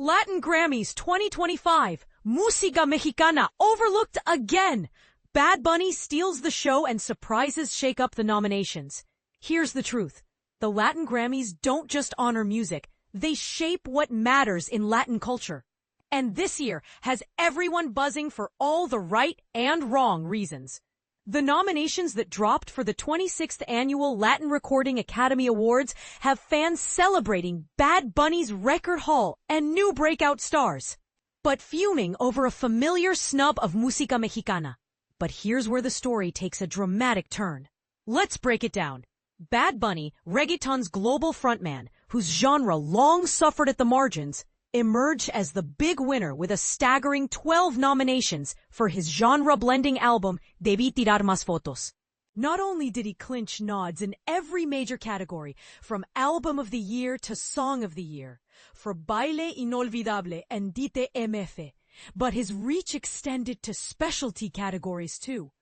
Latin Grammys 2025, Música Mexicana overlooked again. Bad Bunny steals the show and surprises shake up the nominations. Here's the truth. The Latin Grammys don't just honor music, they shape what matters in Latin culture. And this year has everyone buzzing for all the right and wrong reasons. The nominations that dropped for the 26th Annual Latin Recording Academy Awards have fans celebrating Bad Bunny's record haul and new breakout stars, but fuming over a familiar snub of Música Mexicana. But here's where the story takes a dramatic turn. Let's break it down. Bad Bunny, reggaeton's global frontman, whose genre long suffered at the margins, emerged as the big winner with a staggering 12 nominations for his genre-blending album, Debí Tirar Más Fotos. Not only did he clinch nods in every major category, from Album of the Year to Song of the Year, for Baile Inolvidable and Dite MF, but his reach extended to specialty categories too,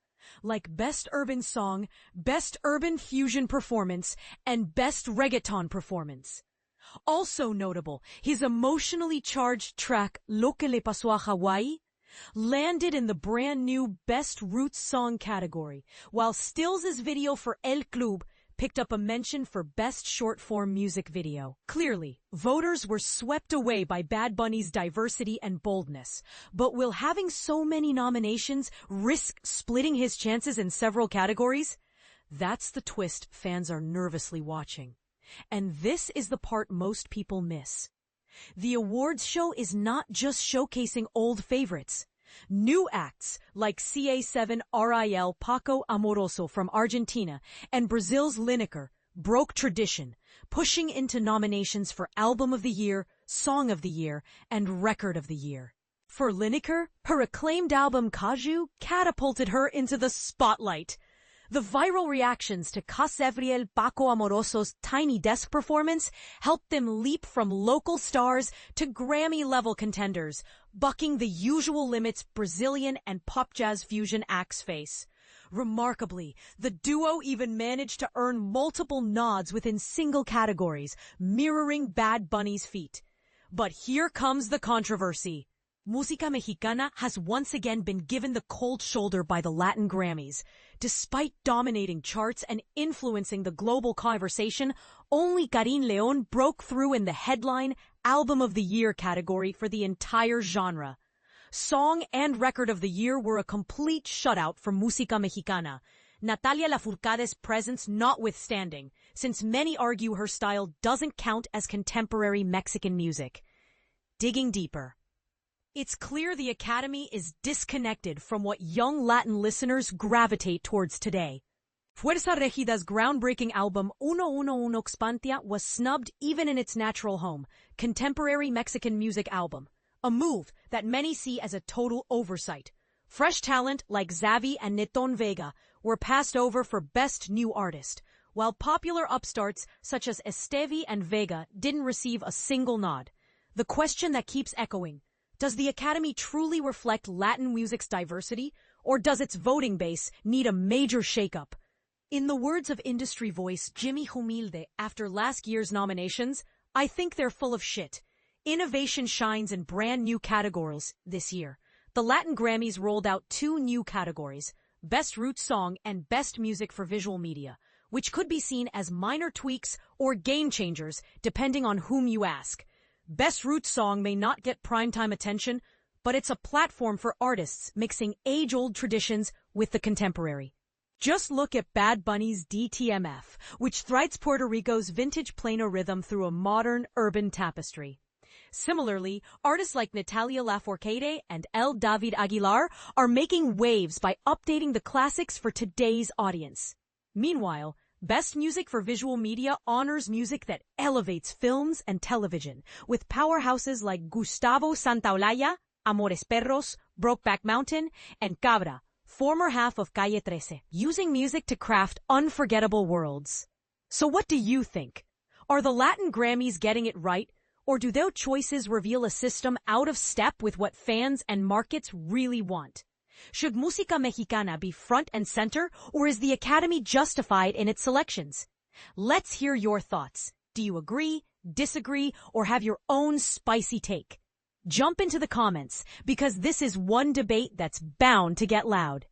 like Best Urban Song, Best Urban Fusion Performance, and Best Reggaeton Performance. Also notable, his emotionally charged track Lo que le pasó a Hawaii landed in the brand new Best Roots Song category, while Stills' video for El Club picked up a mention for Best Short-Form Music Video. Clearly, voters were swept away by Bad Bunny's diversity and boldness. But will having so many nominations risk splitting his chances in several categories? That's the twist fans are nervously watching. And this is the part most people miss. The awards show is not just showcasing old favorites. New acts like Ca7riel Paco Amoroso from Argentina and Brazil's Liniker broke tradition, pushing into nominations for Album of the Year, Song of the Year, and Record of the Year. For Liniker, her acclaimed album Ca7riel catapulted her into the spotlight. The viral reactions to Ca7riel Paco Amoroso's Tiny Desk performance helped them leap from local stars to Grammy-level contenders, bucking the usual limits Brazilian and pop jazz fusion acts face. Remarkably, the duo even managed to earn multiple nods within single categories, mirroring Bad Bunny's feat. But here comes the controversy. Música Mexicana has once again been given the cold shoulder by the Latin Grammys. Despite dominating charts and influencing the global conversation, only Karin Leon broke through in the headline Album of the Year category for the entire genre. Song and Record of the Year were a complete shutout for Música Mexicana, Natalia Lafourcade's presence notwithstanding, since many argue her style doesn't count as contemporary Mexican music. Digging deeper. It's clear the Academy is disconnected from what young Latin listeners gravitate towards today. Fuerza Regida's groundbreaking album Uno Uno Uno Xpantia was snubbed even in its natural home, contemporary Mexican music album, a move that many see as a total oversight. Fresh talent like Xavi and Neton Vega were passed over for Best New Artist, while popular upstarts such as Estevi and Vega didn't receive a single nod. The question that keeps echoing: does the Academy truly reflect Latin music's diversity, or does its voting base need a major shakeup? In the words of industry voice Jimmy Humilde after last year's nominations, I think they're full of shit. Innovation shines in brand new categories this year. The Latin Grammys rolled out 2 new categories, Best Roots Song and Best Music for Visual Media, which could be seen as minor tweaks or game changers depending on whom you ask. Best Roots Song may not get primetime attention, but it's a platform for artists mixing age-old traditions with the contemporary. Just look at Bad Bunny's DTMF, which thrites Puerto Rico's vintage pleno rhythm through a modern urban tapestry. Similarly, artists like Natalia Lafourcade and El David Aguilar are making waves by updating the classics for today's audience. Meanwhile, Best Music for Visual Media honors music that elevates films and television, with powerhouses like Gustavo Santaolalla, Amores Perros, Brokeback Mountain, and Cabra, former half of Ca7riel, using music to craft unforgettable worlds. So what do you think? Are the Latin Grammys getting it right, or do their choices reveal a system out of step with what fans and markets really want? Should Música Mexicana be front and center, or is the Academy justified in its selections? Let's hear your thoughts. Do you agree, disagree, or have your own spicy take? Jump into the comments because this is one debate that's bound to get loud.